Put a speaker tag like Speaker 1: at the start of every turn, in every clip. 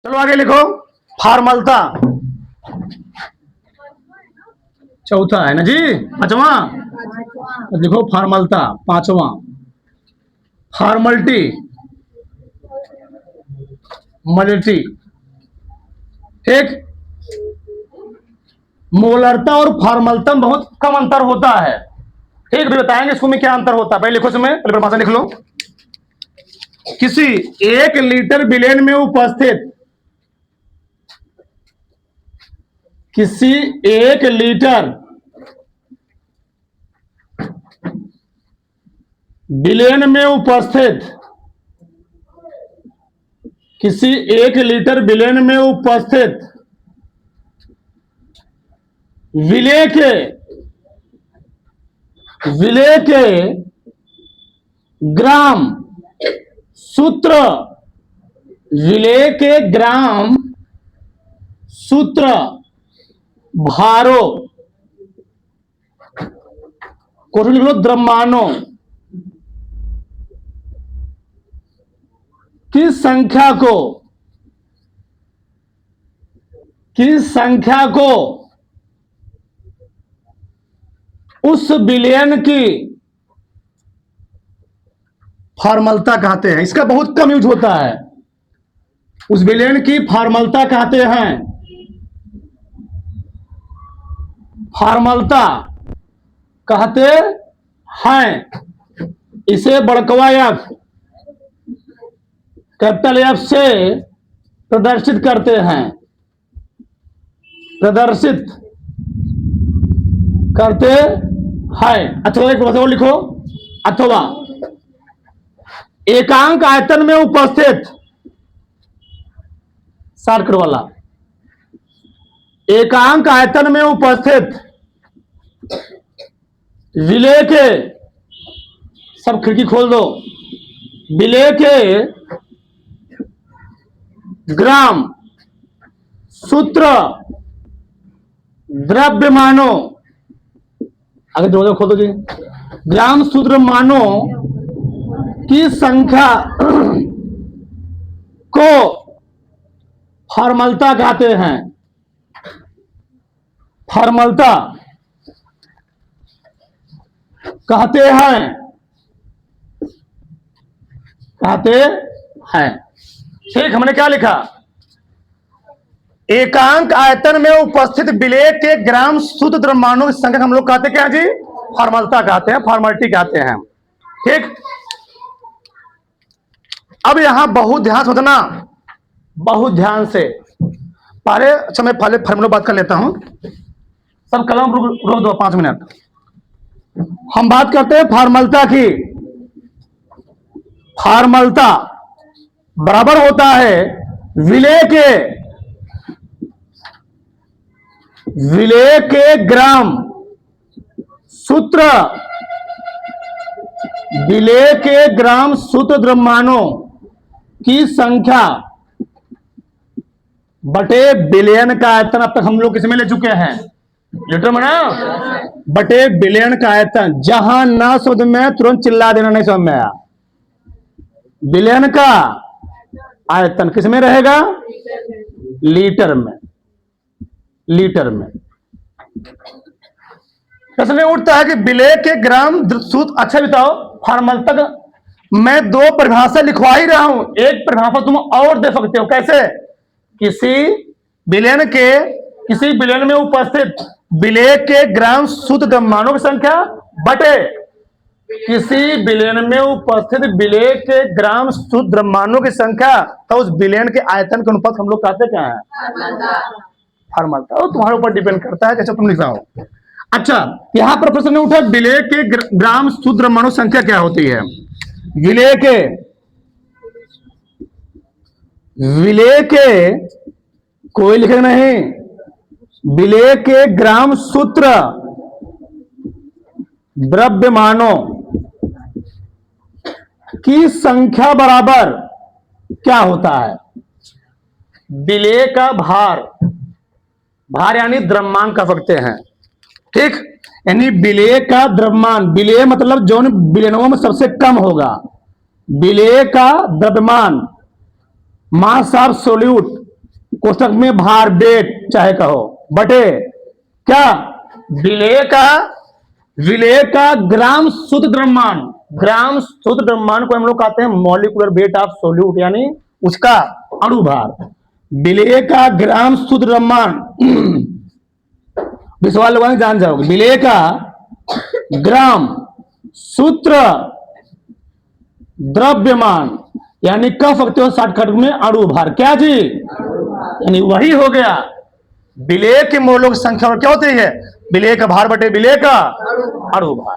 Speaker 1: चलो आगे लिखो। फार्मलता चौथा है ना जी। पांचवा लिखो फार्मलता। पांचवा फार्मलिटी, मलिटी। ठीक। मोलरता और फार्मलता में बहुत कम अंतर होता है। ठीक, भी बताएंगे इसको में क्या अंतर होता है। पहले लिखो, इसमें पहले परिभाषा लिख लो। किसी 1 लीटर विलेन में उपस्थित, किसी 1 लीटर विलेन में उपस्थित, किसी 1 लीटर विलेन में उपस्थित विलेय के ग्राम सूत्र, विलेय के ग्राम सूत्र भारों को लिख लो, द्रव्यमानों की संख्या को उस विलेन की फार्मलता कहते हैं। इसका बहुत कम यूज होता है। उस विलेन की फार्मलता कहते हैं। फार्मलता कहते हैं। इसे बड़कवा एफ, कैपिटल एफ से प्रदर्शित करते हैं, प्रदर्शित करते हैं। अथवा एक और लिखो, अथवा एकांक आयतन में उपस्थित, सर्कल वाला, एकांक आयतन में उपस्थित विलेय के, सब खिड़की खोल दो, विलेय के ग्राम सूत्र द्रव्यमानों, आगे दो खोल दो जी, ग्राम सूत्र मानों की संख्या को फार्मलता कहते हैं। फार्मलता कहते हैं। ठीक, हमने क्या लिखा? एकांक आयतन में उपस्थित विलेय के ग्राम शुद्ध द्रव्यमानों की संख्या हम लोग कहते क्या जी? फार्मलता कहते हैं, फॉर्मेलिटी कहते हैं। ठीक। अब यहां बहुत ध्यान से समझना, बहुत ध्यान से। पहले अच्छा मैं पहले फार्मूला बात कर लेता हूं। सब कलम रोक दो 5 मिनट। हम बात करते हैं फार्मलता की। फार्मलता बराबर होता है विलेय के ग्राम सूत्र, विलेय के ग्राम सूत्र द्रव्यमानों की संख्या बटे विलेयन का आयतन। अब तक हम लोग किसमें ले चुके हैं? लीटर में ना, बटे विलेयन का आयतन। जहां ना शब्द में तुरंत चिल्ला देना, नहीं समझ में आया। विलेयन का आयतन किसमें रहेगा? लीटर में। लीटर में प्रश्न उठता है कि विलेय के ग्राम सूत्र। अच्छा बताओ, फार्मलता मैं 2 परिभाषा लिखवा ही रहा हूं, एक परिभाषा तुम और दे सकते हो। कैसे? किसी विलेयन में उपस्थित विलेय के ग्राम शुद्ध द्रव्यमानों की संख्या बटे किसी विलेयन में उपस्थित विलेय के ग्राम शुद्ध द्रव्यमानों की संख्या, तो उस विलेयन के आयतन के अनुपात हम लोग कहते क्या है? फार्मलता। और तुम्हारे ऊपर डिपेंड करता है कैसे तुम लिख रहा हो। अच्छा, यहां पर प्रश्न उठा विलेय के ग्राम शुद्ध द्रव्यमानों संख्या क्या होती है? विलेय के कोई लिखे नहीं, विलेय के ग्राम सूत्र द्रव्यमानों की संख्या बराबर क्या होता है? विलेय का भार, भार यानी द्रव्यमान कह सकते हैं। ठीक, यानी विलेय का द्रव्यमान, विलेय मतलब जो विलेयनों में सबसे कम होगा। विलेय का द्रव्यमान, मास ऑफ सोल्यूट कोष्ठक में भार वेट चाहे कहो बटे क्या विलेय का ग्राम शुद्ध द्रव्यमान। ग्राम शुद्ध द्रव्यमान को हम लोग कहते हैं मॉलिक्यूलर वेट ऑफ सोल्यूट, यानी उसका अणु भार। विलेय का ग्राम शुद्ध द्रव्यमान विश्वास लोग जान जाओगे। विलेय का ग्राम सूत्र द्रव्यमान यानी कह सकते हो शॉर्टकट में अणु भार। क्या जी, यानी वही हो गया विलेय के मोलों की संख्या और क्या होती है, विलेय का भार बटे विलेय का अणु भार।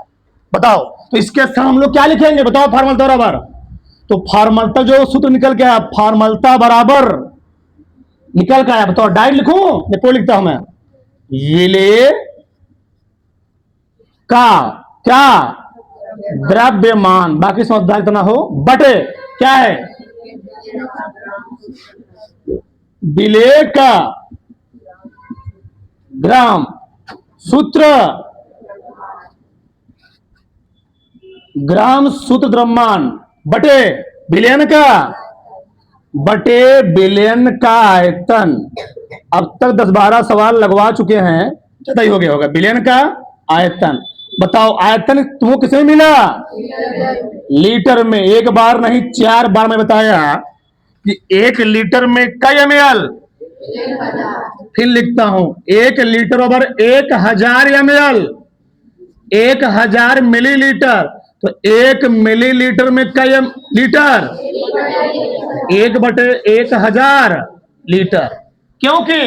Speaker 1: बताओ तो इसके स्थान हम लोग क्या लिखेंगे, बताओ फॉर्मलता बराबर। तो फॉर्मलता जो सूत्र निकल के आया, फॉर्मलता बराबर निकल के आया, बताओ डायरेक्ट लिखूं या कोई लिखता हूं मैं। विलेय का क्या द्रव्यमान, बाकी समझदार इतना हो, बटे क्या है विलेय का ग्राम सूत्र द्रव्यमान बटे विलयन का आयतन। अब तक 10-12 सवाल लगवा चुके हैं, ज्यादा ही हो गया होगा। विलयन का आयतन, बताओ आयतन तुमको किसमें मिला, लीटर में। एक बार नहीं 4 बार मैं बताया कि 1 लीटर में कई ml, फिर लिखता हूं 1 लीटर ओवर 1000 ml, 1000 मिलीलीटर। तो 1 मिलीलीटर में कई लीटर, 1/1000 लीटर। क्योंकि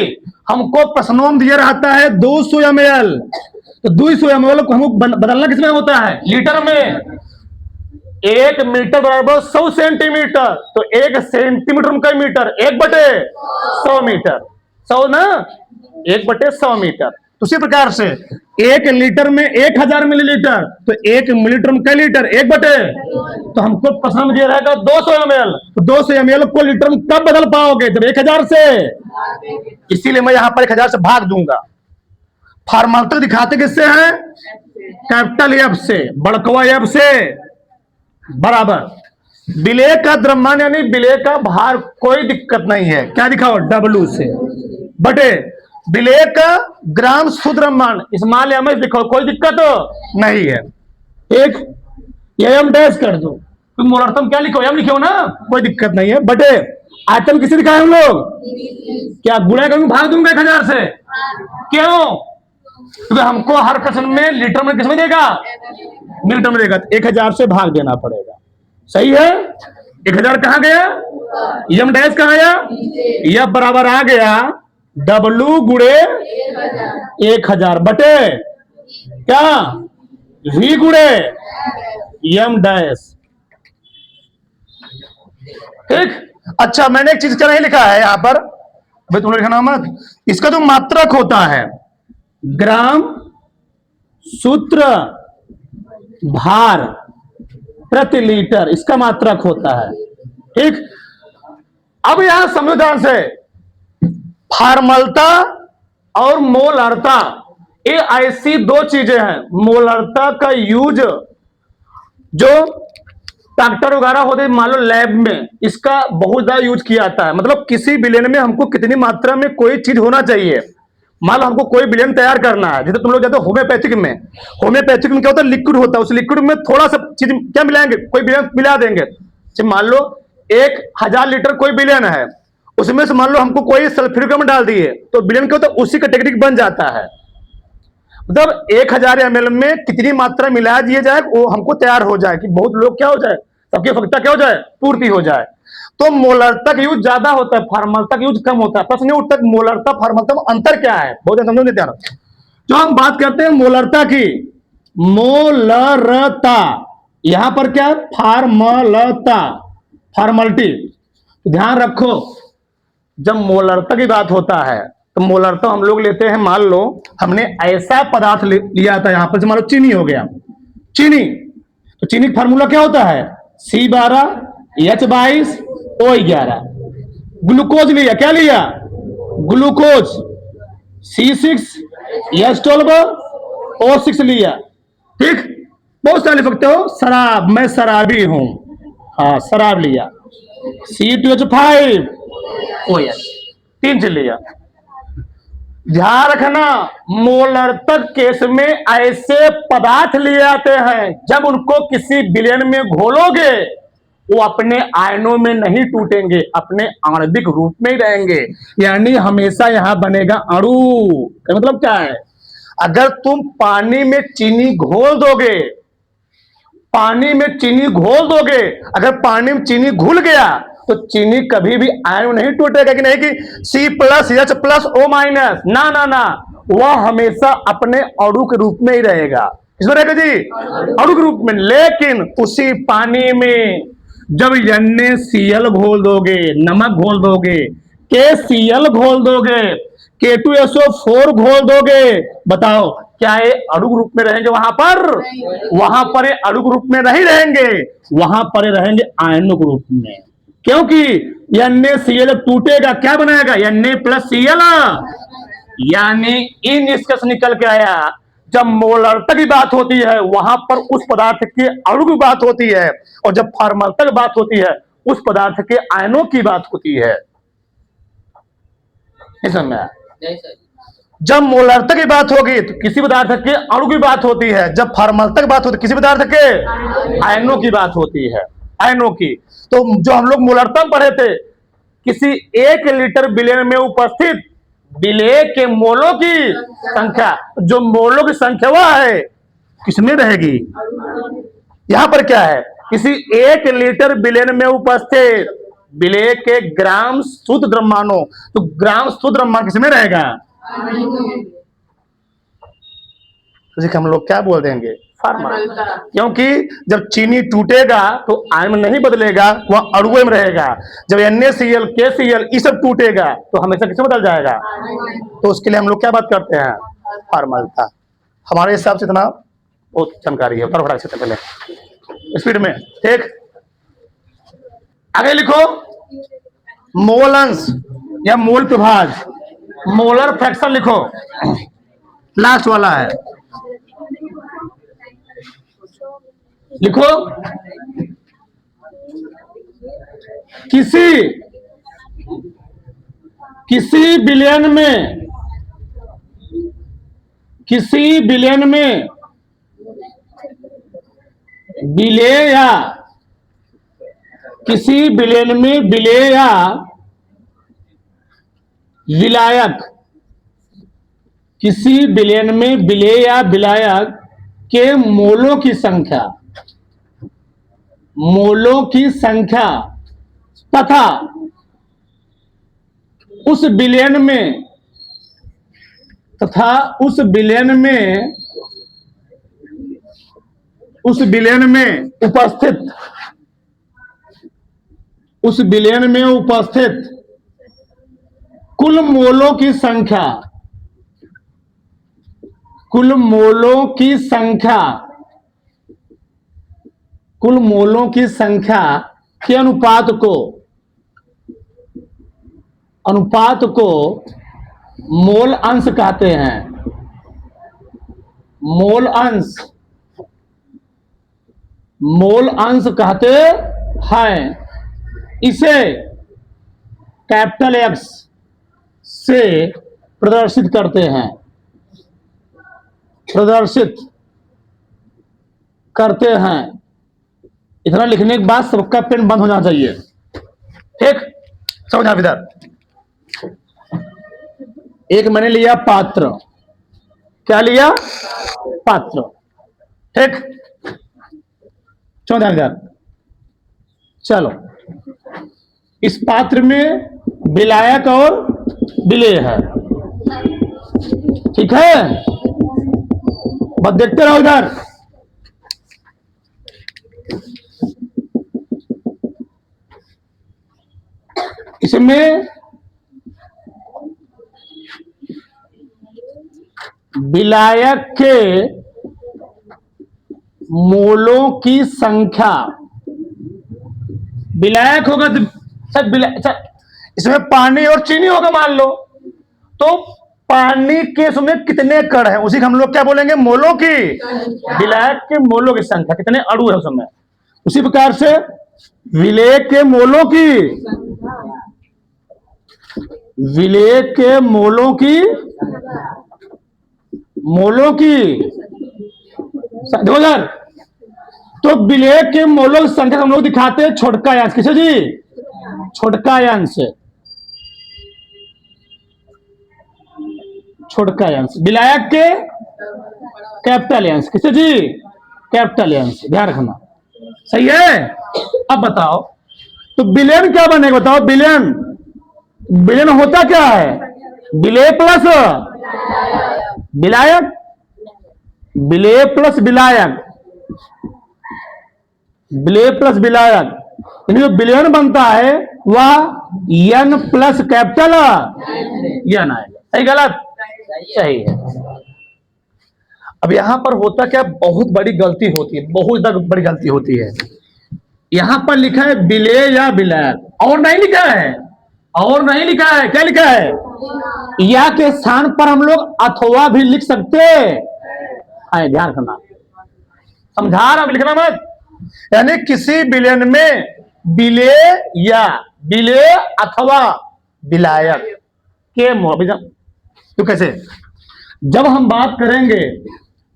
Speaker 1: हमको प्रश्नों में दिया रहता है 200 ml, तो 200 ml को हमको बदलना किसमें होता है, लीटर में। 1 मीटर बराबर 100 सेंटीमीटर, तो 1 सेंटीमीटर में कई मीटर, 1/100 मीटर। 100 ना, 1/100 मीटर। तो उसी प्रकार से 1 लीटर में 1000 मिलीलीटर, तो 1 मिलीलीटर में कई लीटर, 1/, तो हमको प्रश्न में दिया रहेगा 200 ml। तो 200 ml को लीटर में कब बदल पाओगे, जब 1000 से। इसीलिए मैं यहां पर 1000 से भाग दूंगा। फॉर्मलता दिखाते किससे है, कैपिटल एफ से, बड़कवा एफ से, बराबर विलेय का द्रव्यमान यानी विलेय का भार, कोई दिक्कत नहीं है, क्या दिखाओ W से, बटे विलेय का ग्राम शुद्ध द्रव्यमान, स्मॉल एम एस दिखाओ, कोई दिक्कत नहीं है। एक एम डैश कर दो, तुम मोलरतम क्या लिखो, एम लिखो ना, कोई दिक्कत नहीं है। बटे आयतन किसे दिखाए हम लोग, क्या गुणा करूंगा, भाग दूंगा 1000 से। क्यों, क्योंकि हमको हर प्रश्न में लीटर में किसमें देगा, मिलीमीटर में देगा, 1000 से भाग देना पड़ेगा। सही है, 1000 कहां गया, एम डैश कहां आया, यह बराबर आ गया W गुणे 1000 बटे क्या V गुणे एम डैश। ठीक, अच्छा मैंने एक चीज क्या नहीं लिखा है यहां पर, भाई तुम लिखना मत, इसका जो मात्रक होता है ग्राम सूत्र भार प्रति लीटर, इसका मात्रक होता है। ठीक, अब यहां संविधान से फॉर्मलता और मोलरता, ये ऐसी 2 चीजें हैं। मोलरता का यूज जो डॉक्टर वगैरह होते हैं, मान लो लैब में, इसका बहुत ज्यादा यूज किया जाता है। मतलब किसी विलेन में हमको कितनी मात्रा में कोई चीज होना चाहिए। मान लो हमको कोई विलेन तैयार करना है, जैसे तुम लोग जाते हो होम्योपैथिक में, होम्योपैथिक में क्या होता है, लिक्विड होता है, उस लिक्विड में थोड़ा सा चीज क्या मिलाएंगे, कोई विलेन मिला देंगे। मान लो 1000 लीटर कोई विलेन है, उसमें से मान लो हमको कोई सल्फ्यूरिक डाल दिए, तो विलेन क्या होता है, उसी कैटेगरी बन जाता है। मतलब 1000 ml में कितनी मात्रा मिला दिया जाए वो हमको तैयार हो जाए, कि बहुत लोग क्या हो जाए, सबकी आवश्यकता क्या हो जाए, पूर्ति हो जाए। तो मोलरता का यूज ज्यादा होता है, फॉर्मलता का यूज कम होता है। प्रश्न उठता है मोलरता फॉर्मलता में अंतर क्या है, बहुत समझो नहीं तैयार। जो हम बात करते हैं मोलरता की, मोलरता यहां पर क्या है, फॉर्मलता, फॉर्मलिटी। ध्यान रखो, जब मोलरता की बात होता है तो मोलरता हम लोग लेते हैं, मान लो हमने ऐसा पदार्थ लिया था, यहां पर मान लो चीनी हो गया, चीनी, तो चीनी का फार्मूला क्या होता है, C12 H22 O11। ग्लूकोज लिया, क्या लिया, ग्लूकोज, C6 H12 O6 लिया। ठीक, बहुत सारे लिख सकते हो, शराब, मैं शराबी हूं, हाँ शराब लिया, C2H5 OH। 3 चीज लिया। ध्यान रखना, मोलर्तक केस में ऐसे पदार्थ लिए आते हैं जब उनको किसी विलयन में घोलोगे वो अपने आयनों में नहीं टूटेंगे, अपने आणविक रूप में ही रहेंगे, यानी हमेशा यहां बनेगा अणु। मतलब क्या है, अगर तुम पानी में चीनी घोल दोगे, पानी में चीनी घोल दोगे, अगर पानी में चीनी घुल गया तो चीनी कभी भी आयन नहीं टूटेगा कि नहीं कि C+H+O-, ना ना ना, वह हमेशा अपने अणु के रूप में ही रहेगा। इसमें रहेगा जी अणु के रूप में। लेकिन उसी पानी में जब NaCl घोल दोगे, नमक घोल दोगे, KCl घोल दोगे, K2SO4 घोल दोगे, बताओ क्या ये अणु रूप में रहेंगे? वहां पर ये अणु रूप में नहीं रहेंगे, वहां पर रहेंगे आयनिक रूप में। क्योंकि NaCl टूटेगा, क्या बनाएगा? Na+Cl। यानी इन निष्कर्ष निकल के आया, जब मोलरता की बात होती है वहां पर उस पदार्थ के अणु की बात होती है, और जब फॉर्मलता की बात होती है उस पदार्थ के आयनों की बात होती है। समझ? जब मोलरता की बात होगी तो किसी पदार्थ के अणु की बात होती है, जब फॉर्मलता की बात होती है किसी पदार्थ के आयनों की बात होती है, आयनों की। तो जो हम लोग मोलरता में पढ़े थे, किसी 1 लीटर विलयन में उपस्थित विलेय के मोलों की संख्या, जो मोलों की संख्या वह है किसमें रहेगी? यहां पर क्या है, किसी 1 लीटर विलयन में उपस्थित विलेय के ग्राम शुद्ध द्रव्यमानों, तो ग्राम शुद्ध द्रव्यमान किसमें रहेगा? तो हम लोग क्या बोल देंगे? फॉर्मल। क्योंकि जब चीनी टूटेगा तो आयन नहीं बदलेगा, वह अणु में रहेगा। जब NaCl, KCl ये सब टूटेगा तो हमेशा किसमें बदल जाएगा? तो उसके लिए हम लोग क्या बात करते हैं? फॉर्मलता। हमारे हिसाब से इतना बहुत जानकारी है। फटाफट से पहले स्पीड में, ठीक। आगे लिखो मोल अंश या मोल प्रभाज, मोलर फ्रैक्शन लिखो, लास्ट वाला है। लिखो किसी विलयन में विलेय या किसी विलयन में विलेय या विलायक, किसी विलयन में विलेय या विलायक के मोलों की संख्या तथा उस विलयन में उपस्थित कुल मोलों की संख्या के अनुपात को मोल अंश कहते हैं। मोल अंश कहते हैं। इसे कैपिटल X से प्रदर्शित करते हैं। इतना लिखने के बाद सबका पेन बंद हो जाना चाहिए, ठीक। समझा इधर? एक मैंने लिया पात्र, क्या लिया? पात्र, ठीक। समझा इधर? चलो, इस पात्र में विलायक और विलेय है, ठीक है। बस देखते रहो इधर। इसमें विलायक के मोलों की संख्या, विलायक होगा तो इसमें पानी और चीनी होगा मान लो, तो पानी के उसमें कितने कण हैं उसी हम लोग क्या बोलेंगे? मोलों की। विलायक के मोलों की संख्या, कितने अणु है उसमें। उसी प्रकार से विलेय के मोलों की विलेय के मोलों की देखो यार, तो विलेय के मोलों की संख्या हम लोग दिखाते हैं छोटका अंश। किसे जी? छोटका अंश। छोटका अंश। विलायक के कैपिटल अंश। किसे जी? कैपिटल अंश। ध्यान रखना, सही है। अब बताओ तो विलेयन क्या बनेगा? बताओ विलेयन होता क्या है? विलेय प्लस विलायक, विलेय प्लस विलायक, विलेय प्लस विलायक। यानी जो विलेयन बनता है वह एन प्लस कैपिटल एन आएगा। सही गलत? सही है। अब यहां पर होता क्या, बहुत बड़ी गलती होती है, बहुत बड़ी गलती होती है। यहां पर लिखा है विलेय या विलायक, और नहीं लिखा है, और नहीं लिखा है। क्या लिखा है? या के स्थान पर हम लोग अथवा भी लिख सकते हैं। ध्यान रखना, समझा रहा, लिखना मत। यानी किसी विलेयन में विलेय या विलेय अथवा विलायक के तो कैसे? जब हम बात करेंगे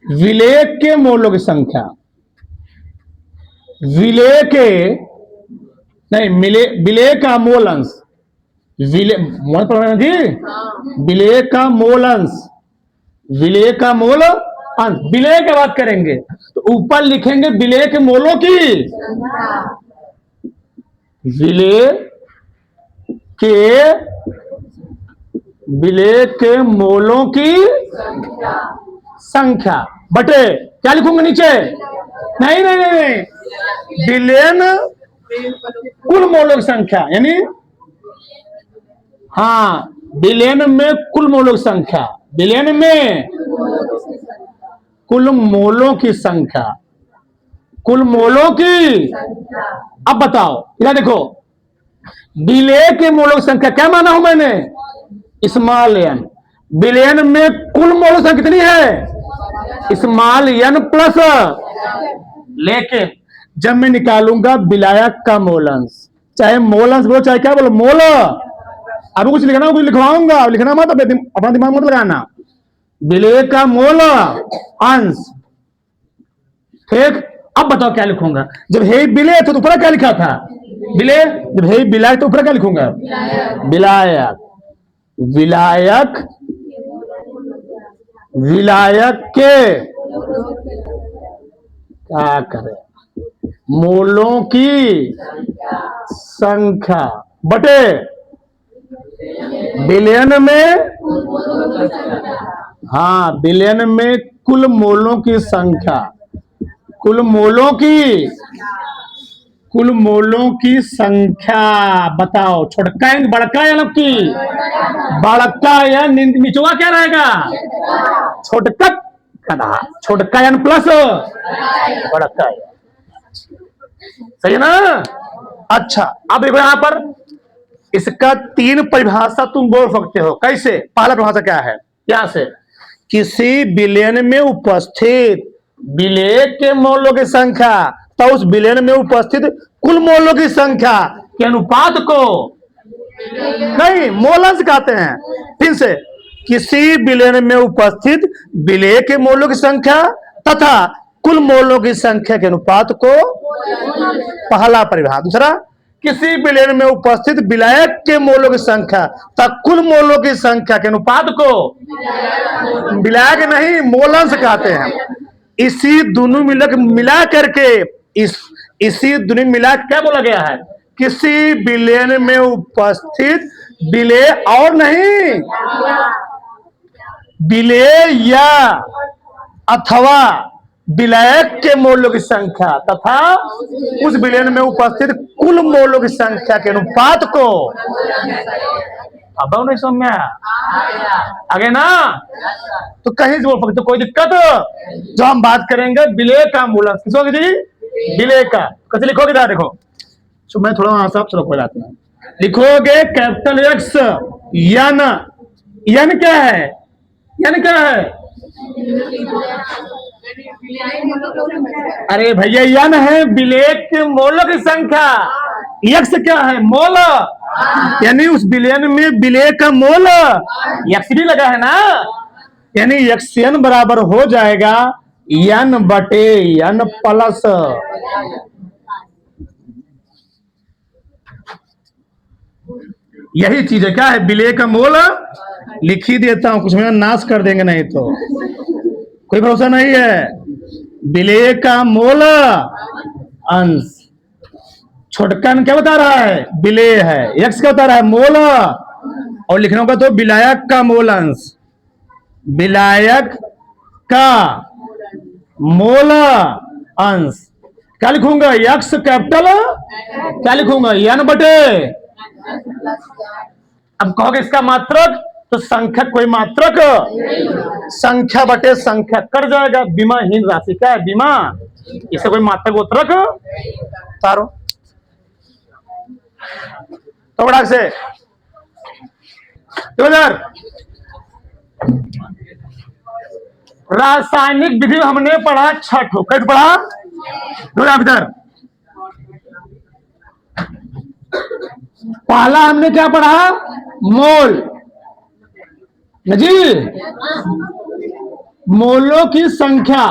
Speaker 1: विलेय के मोलों की संख्या, विलेय के नहीं, विलेय का मोल अंश, मोल पढ़ना जी, विलेय का मोल अंश, विलेय का मोल अंश। विलेय की बात करेंगे तो ऊपर लिखेंगे विलेय के मोलों की, विलेय के मोलों की संख्या बटे क्या लिखूंगा नीचे? नहीं नहीं नहीं, नहीं। विलेयन कुल मोलों की संख्या, यानी हाँ, विलेयन में कुल मोलों की संख्या, विलेयन में कुल मोलों की संख्या, कुल मोलों की। अब बताओ, इधर देखो, विलेय के मोलों की संख्या क्या माना हूं मैंने? Small N. विलेयन में कुल मोलों की संख्या कितनी है? Small n plus. लेकिन जब मैं निकालूंगा विलायक का मोल अंश, चाहे मोल अंश बोलो चाहे क्या बोलो, मोल। अब कुछ लिखना, कुछ लिखवाऊंगा, लिखना मत, अपना दिमाग मत लगाना। विलेय का मोल अंश, ठीक। अब बताओ क्या लिखूंगा? जब हे विलेय तो ऊपर क्या लिखा था? विलेय। जब हे विलायक तो ऊपर क्या लिखूंगा? विलायक। विलायक, विलायक के क्या करें? मोलों की संख्या बटे विलेयन में, हाँ, विलेयन में कुल मोलों की संख्या, कुल मोलों की, कुल मोलों की संख्या। बताओ छोटका या बड़का या की? बड़का या निचवा क्या रहेगा? छोटका, छोटका एन प्लस बड़का। सही है ना? अच्छा, अब देखो यहां पर इसका 3 परिभाषा तुम बोल सकते हो। कैसे? पहला परिभाषा क्या है? क्या से? किसी विलेयन में उपस्थित विलेय के मोलों की संख्या तो उस विलेयन में उपस्थित कुल मोलों की संख्या के अनुपात को नहीं मोल अंश कहते हैं। फिर से, किसी विलेयन में उपस्थित विलेय के मोलों की संख्या तथा कुल मोलों की संख्या के अनुपात को, पहला परिभाषा। दूसरा, किसी विलेयन में उपस्थित विलायक के मोलों की संख्या तथा कुल मोलों की संख्या के अनुपात को, विलायक नहीं मोल अंश कहते हैं। इसी दोनों मिला करके इसी दोनों मिला क्या बोला गया है? किसी विलेयन में उपस्थित विलेय और नहीं विलेय या अथवा विलायक के मोलों की संख्या तथा उस विलेयन में उपस्थित कुल मोलों की संख्या के अनुपात को। अब नहीं समझ में आगे ना? तो कहीं से बोल सकते, कोई दिक्कत? जो हम बात करेंगे विलेय का मूल अंश, किसको जी? विलेय का। कैसे लिखोगे? देखो, तो मैं थोड़ा वहां साफ कोई बात नहीं, लिखोगे कैपिटल एक्स यन। यन क्या है? यन क्या है? अरे भैया, यन है विलेय के मोलों की संख्या। एक्स क्या है? मोल। यानी उस विलयन में विलय का मोल यक्स भी लगा है ना, यानी यक्सयन बराबर हो जाएगा यन बटे यन प्लस यही चीज है। क्या है? विलय का मोल लिख ही देता हूं, कुछ में नाश कर देंगे नहीं तो कोई भरोसा नहीं है। विलय का मोल अंश, छोटका क्या बता रहा है? विलय है। यक्स क्या बता रहा है? मोल। और लिखना होगा तो विलायक का मोल अंश, विलायक का मोल अंश। क्या लिखूंगा? यक्स कैपिटल, क्या लिखूंगा? यन बटे। अब कहोगे इसका मात्रक, तो संख्या कोई मात्रक, संख्या बटे संख्या कट जाएगा। विमाहीन राशि क्या है? विमा। इससे कोई मात्रक उतरक तारो तो बड़ा से 2000 रासायनिक विधि हमने पढ़ा छठ हो, कैसे पढ़ा? 2000 पहला हमने क्या पढ़ा? मोल जी, मोलों की संख्या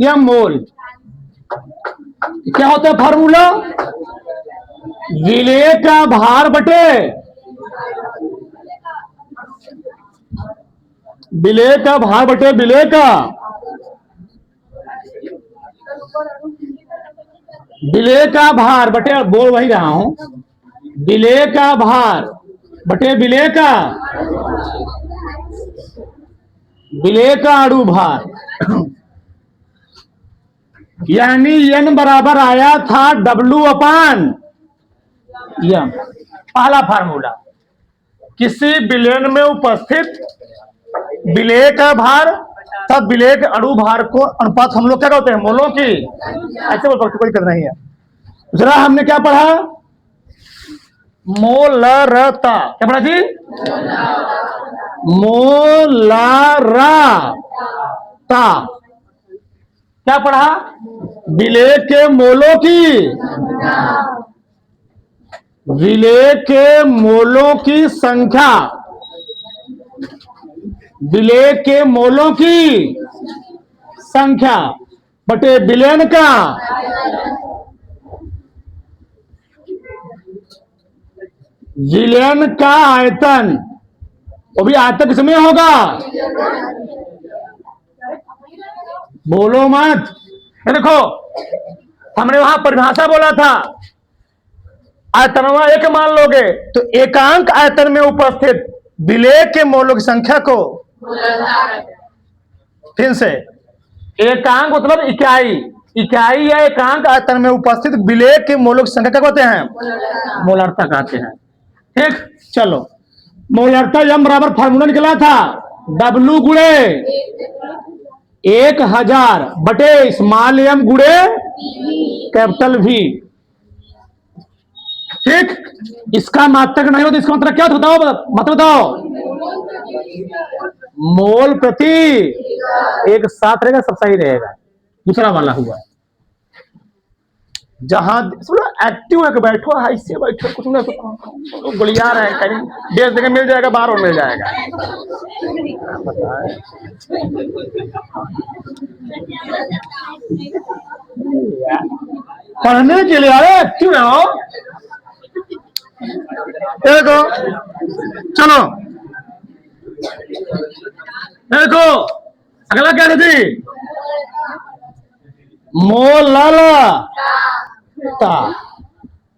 Speaker 1: या मोल। क्या होता है फार्मूला? विलय का भार बटे विलय का भार बटे विलय का, विलय का भार बटे, बोल वही रहा हूं, विलय का भार बटे विलय का, विलय का अणु भार। यानी n बराबर आया था W अपान यम। पहला फार्मूला, किसी विलयन में उपस्थित विलय का भार तब विलय के अणु भार को अनुपात हम लोग क्या कहते हैं? मोलों की। ऐसे बोल सकते, कोई दिक्कत नहीं है। दूसरा हमने क्या पढ़ा? मोलरता। क्या पढ़ा जी? मोलरता। क्या पढ़ा? विलय के मोलों की, विलय के मोलों की संख्या, विलय के मोलों की संख्या बटे विलयन का, विलयन का आयतन। वो भी आयतन किसमें होगा? बोलो मत। देखो हमने वहां परिभाषा बोला था, आयतनवा एक मान लोगे तो एकांक आयतन में उपस्थित विलय के मोलों की संख्या को, फिर से एकांक मतलब इकाई, इकाई या एकांक आयतन में उपस्थित विलय के मोलों की संख्या क्या कहते हैं? मोलरता कहते हैं। ठीक, चलो मोलरता यम बराबर फार्मूला निकला था W गुणे 1000 बटे स्मॉल एम गुणे कैपिटल V। ठीक, इसका मात्रक नहीं होता, इसका मतलब क्या बताओ, मत बताओ। मोल प्रति एक साथ रहेगा, सब सही रहेगा। दूसरा वाला हुआ जहां एक्टिव है कि बैठो, ऐसे बैठो, कुछ ना कुछ गोलियां रहे, कहीं बेच देंगे मिल जाएगा, बाहर और मिल जाएगा। पढ़ने के लिए अरे एक्टिव हो। देखो चलो, देखो अगला क्या थी? मोलरता।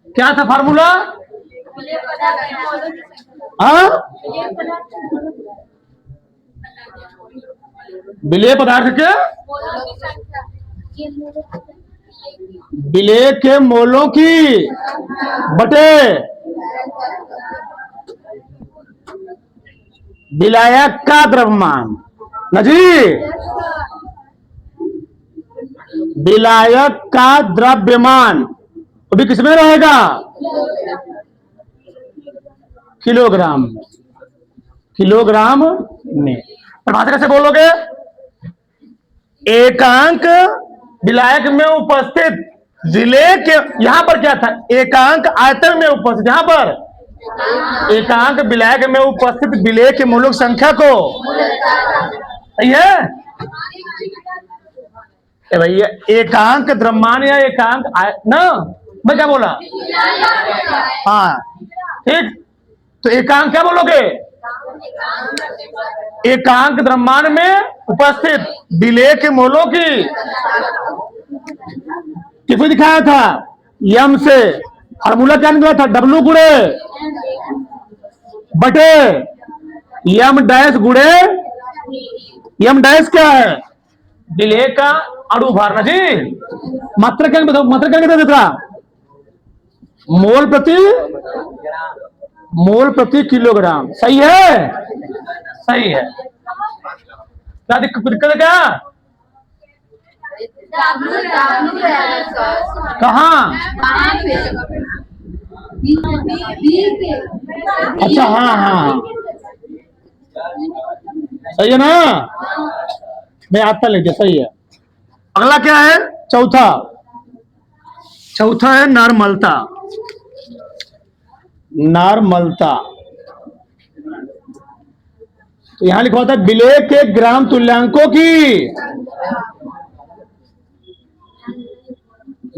Speaker 1: क्या था फार्मूला? विलय पदार्थ के विलय के मोलों की बटे विलायक का द्रव्यमान। न जी, विलायक का द्रव्यमान अभी किसमें रहेगा? किलोग्राम, किलोग्राम में। परिभाषा कैसे बोलोगे? एकांक विलायक में उपस्थित विलेय के यहां पर क्या था, एकांक आयतन में उपस्थित, यहां पर एकांक विलायक में उपस्थित विलेय के मूलक संख्या को, सही है भैया, एकांक द्रव्यमान या एकांक ना, मैं क्या बोला, हाँ ठीक, तो एकांक क्या बोलोगे, एकांक द्रव्यमान में उपस्थित विलेय के मोलों की, किसमें दिखाया था, यम से, फार्मूला क्या निकला था, डब्लू गुणे बटे यम डैश गुणे, यम डैश क्या है, विलेय का अणु भार ना जी, मात्रा क्या बताओ, मात्रा क्या कहता था, मोल प्रति किलोग्राम, सही है, सही है, क्या दिक्कत है क्या, कहाँ, अच्छा हाँ हाँ सही है ना, मैं आता लेके, सही है। अगला क्या है, चौथा, चौथा है नॉर्मलता, नॉर्मलता, तो यहां लिखा होता है विलेय के ग्राम तुल्यांकों की,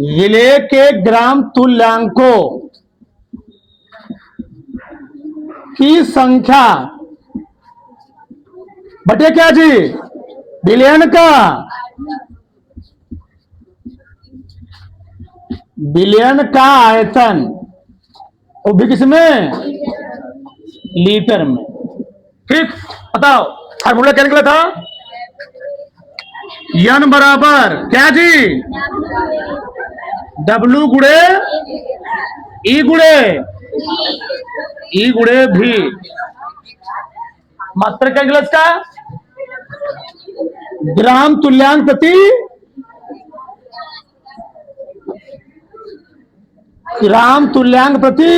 Speaker 1: विलेय के ग्राम तुल्यांकों की संख्या बटे क्या जी, विलयन का, विलयन का आयतन, वो भी किसमें, लीटर में, ठीक, बताओ फार्मूला क्या निकला था, यन बराबर क्या जी, डब्लू गुणे ई गुणे, ई गुणे भी, मात्रा क्या निकला इसका, ग्राम तुल्यांक प्रति, ग्राम तुल्यांक प्रति,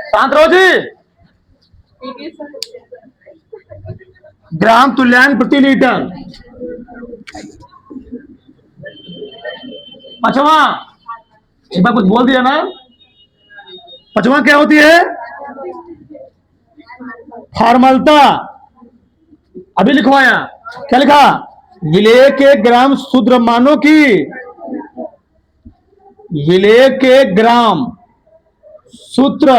Speaker 1: शांत रहो जी, ग्राम तुल्यांक प्रति लीटर, पांचवा, एक बार कुछ बोल दिया ना, पांचवा क्या होती है, फॉर्मलता, अभी लिखवाया, क्या लिखा, विलेय के ग्राम शुद्ध मानों की, विलेय के ग्राम सूत्र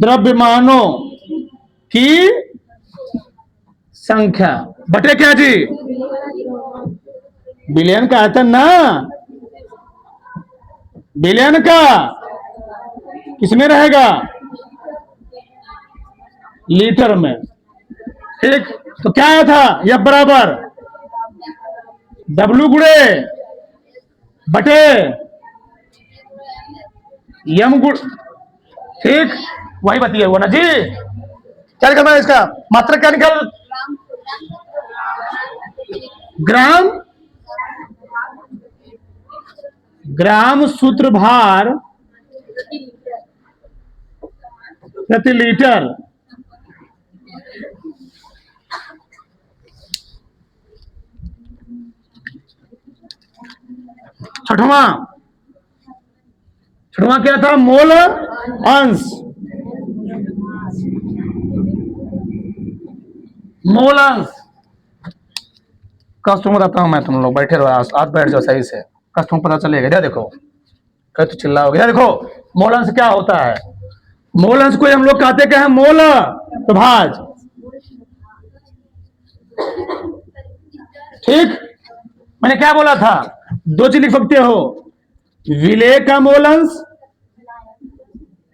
Speaker 1: द्रव्यमानों की संख्या बटे क्या जी, विलयन का आयतन ना, विलयन का किसमें रहेगा, लीटर में, ठीक, तो क्या आया था, यह बराबर डब्लू गुणे बटे यम गुण, ठीक, वही बताइए वो ना जी, क्या करना है इसका, मात्रा क्या निकाल, ग्राम, ग्राम सूत्र भार प्रति लीटर, छठवां, छठवां क्या था, मोल अंश, मोल अंश, कस्टमर बताता हूं मैं, तुम लोग बैठे रहो, आप बैठ जाओ सही से, कस्टमर पता चलेगा, क्या देखो, कह तो चिल्लाओगे, क्या देखो, मोल अंश क्या होता है, मोल अंश को हम लोग कहते क्या है, मोल प्रभाज, ठीक, मैंने क्या बोला था, दो चीज लिख सकते हो, विलेय का मोल अंश,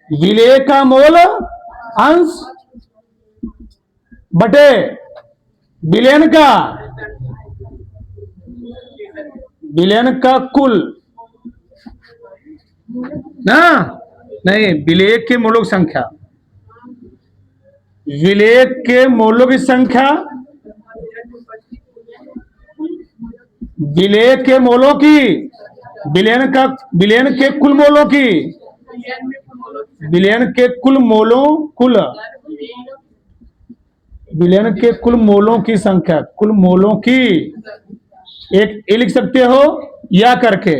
Speaker 1: विलेय का मोल अंश बटे विलयन का, विलयन का कुल ना, नहीं, विलेय के मोलों की संख्या, विलेय के मोलों की संख्या, विलेय के मोलों की, विलयन का, विलयन के कुल मोलों की, विलयन के कुल मोलों, कुल विलयन के कुल मोलों की संख्या, कुल मोलों की, एक ए लिख सकते हो या करके,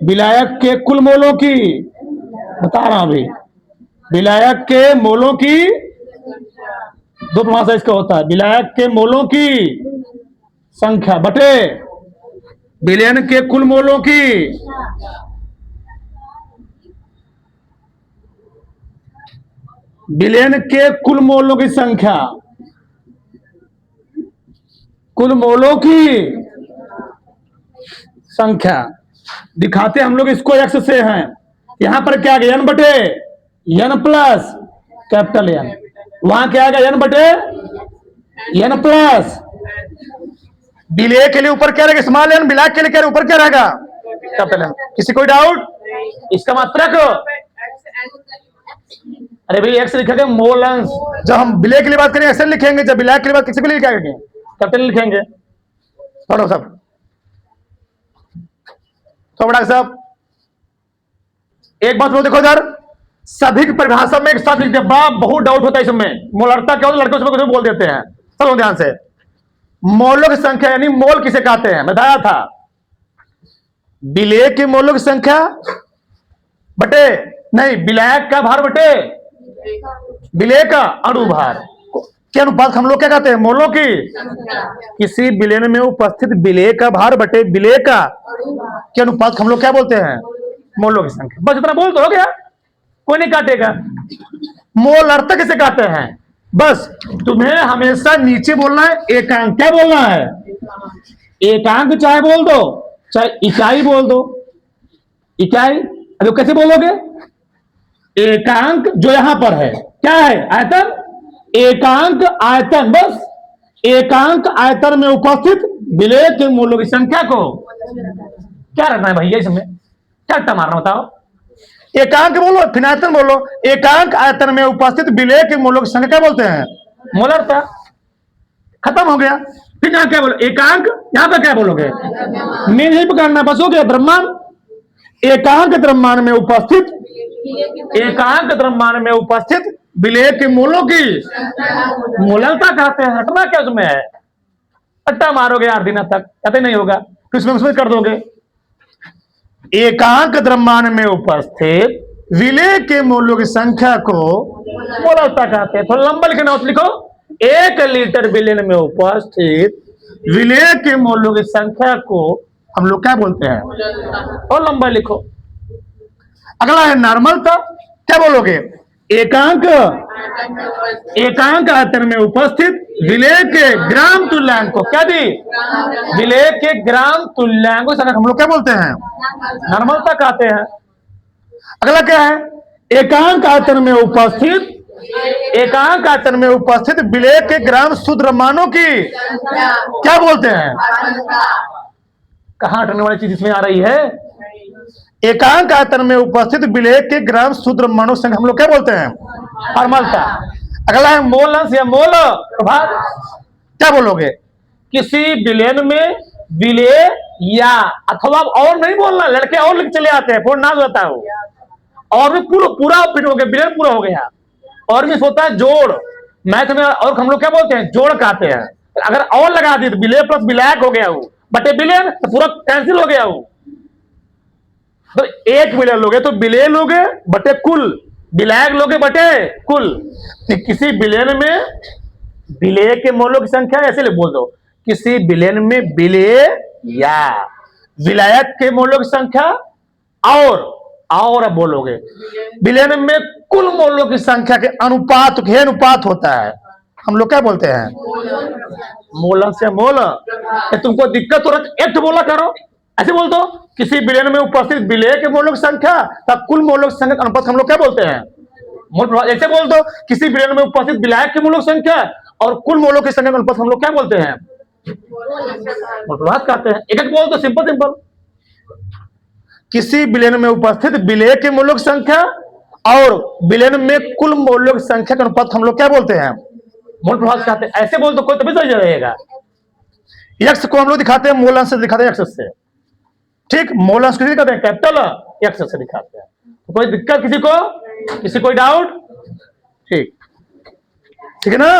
Speaker 1: विलायक के कुल मोलों की, बता रहा हूं अभी, विलायक के मोलों की, दो परिभाषा इसका होता है, विलायक के मोलों की संख्या बटे विलयन के कुल मोलों की, विलयन के कुल मोलों की संख्या, कुल मोलों की संख्या दिखाते हम लोग इसको एक्स से हैं, यहां पर क्या आ गया एन बटे एन प्लस कैपिटल एन, वहां क्या आएगा एन बटे एन प्लस, विलय के लिए ऊपर क्या रहेगा स्मॉल एन, विलायक के लिए क्या ऊपर क्या रहेगा कैपिटल एन। किसी कोई डाउट? इसका मात्रक, अरे भाई एक्स लिखेंगे मोल अंश, जब हम विलय के लिए बात करेंगे एक्स लिखेंगे, जब विलायक के लिए बात किसी के लिए क्या करेंगे कैपिटल लिखेंगे। पढ़ो सब तो बड़ा सब, एक बात देखो इधर, सभी की परिभाषा में एक साथ लिख दिया, बहुत डाउट होता है इसमें, मोलरता क्या होता है, लड़के उसमें कुछ बोल देते हैं। चलो ध्यान से, मोलों की संख्या यानी मोल किसे कहते हैं बताया था, विलय की मोलों की संख्या बटे, नहीं विलायक का भार बटे विलय का अणुभार के अनुपात हम लोग क्या कहते हैं मोलों की, किसी विलयन में उपस्थित विलय का भार बटे विलय का के अनुपात हम लोग क्या बोलते हैं मोलों की संख्या। बस इतना बोल तो हो गया, कोई नहीं काटेगा। मोल अर्थ किसे कहते हैं, बस तुम्हें हमेशा नीचे बोलना है एकांक, क्या बोलना है एकांक, चाहे बोल दो चाहे इकाई बोल दो, इकाई अभी कैसे बोलोगे, एकांक जो यहां पर है क्या है आयतन, एकांक आयतन, बस एकांक आयतन में उपस्थित विलय के मोलों की संख्या को क्या रखना है भैया, इसमें क्या रट्टा मारना बताओ, एकांक बोलो फिर आयतन बोलो, एकांक आयतन में उपस्थित विलय के मोलों की संख्या क्या बोलते हैं मोलरता, खत्म हो गया। फिर यहां क्या बोलो एकांक, यहां पर क्या बोलोगे मेन ही पकड़ना, बस हो गया द्रव्यमान, एकांक द्रव्यमान में उपस्थित, एकांक द्रव्यमान में उपस्थित विलय के मोलों की मोलरता कहते हैं। हटना क्या उसमें है, अट्टा मारोगे यार दिन तक कहते नहीं होगा, तो इसमें उसमें कर दोगे, एकांक द्रव्यमान में उपस्थित विलय के मोलों की संख्या को मोलरता कहते हैं। थोड़ा लंबा लिखना हो तो लिखो, 1 लीटर विलयन में उपस्थित विलय के मोलों की संख्या को हम लोग क्या बोलते हैं, और लंबा लिखो। अगला है नॉर्मलता, क्या बोलोगे एकांक, एकांक आयतन में उपस्थित विलय के ग्राम तुल्यांक को क्या दी, विलय के ग्राम तुल्यांक को हम लोग क्या बोलते हैं नॉर्मलता कहते हैं। अगला क्या है, एकांक आयतन में उपस्थित, एकांक आयतन में उपस्थित विलय के ग्राम शुद्ध द्रव्यमानों की क्या बोलते हैं, कहां हटने वाली चीज इसमें आ रही है, एकांक आयतन में उपस्थित विलय के ग्राम शुद्ध द्रव्यमानों से हम लोग क्या बोलते हैं फॉर्मलता। अगला है मोल अंश या मोल प्रभाव, क्या बोलोगे किसी विलयन में विलय या अथवा और नहीं बोलना, लड़के और लिख चले आते हैं फोन ना होता हो, और भी पूरा फिट हो गया विलयन पूरा हो गया, और भी होता है जोड़, मैथ में और हम लोग क्या बोलते हैं जोड़ कहते हैं, अगर और लगा दी तो विलय प्लस विलायक हो गया वो बटे विलयन, तो पूरा कैंसिल हो गया वो, तो एक विलय लोगे तो विलय लोगे बटे कुल, विलायक लोगे बटे कुल, तो किसी विलयन में विलय के मोलों की संख्या ऐसे बोल दो, किसी विलयन में विलय या विलायक के मोलों की संख्या, और अब बोलोगे विलयन में कुल मोलों की संख्या के अनुपात के अनुपात होता है, हम लोग क्या बोलते हैं मोल से मोल। तुमको दिक्कत हो रहा एक बोला करो, ऐसे बोल दो किसी विलयन में उपस्थित विलय के मोलों की संख्या तब कुल मोलों की संख्या अनुपात हम लोग क्या बोलते हैं मोल प्रभाव। ऐसे बोल दो किसी विलयन में उपस्थित विलायक के मोलों की संख्या और कुल मोलों की संख्या अनुपात हम लोग क्या बोलते हैं मोल प्रभाव कहते हैं। एक एक बोल दो सिंपल सिंपल, किसी विलयन में उपस्थित विलय के मोलों की संख्या और विलयन में कुल मोलों की संख्या का अनुपात हम लोग क्या बोलते हैं मोल प्रभाव कहते हैं। ऐसे बोल दो कोई तभी सही रहेगा। यक्स को हम लोग दिखाते हैं मोल अंश से दिखाते हैं एक्स से, ठीक, मोल अंश किसी दिखाते हैं कैपिटल एक्स से दिखाते हैं। तो कोई दिक्कत किसी को कोई डाउट, ठीक ठीक है ना।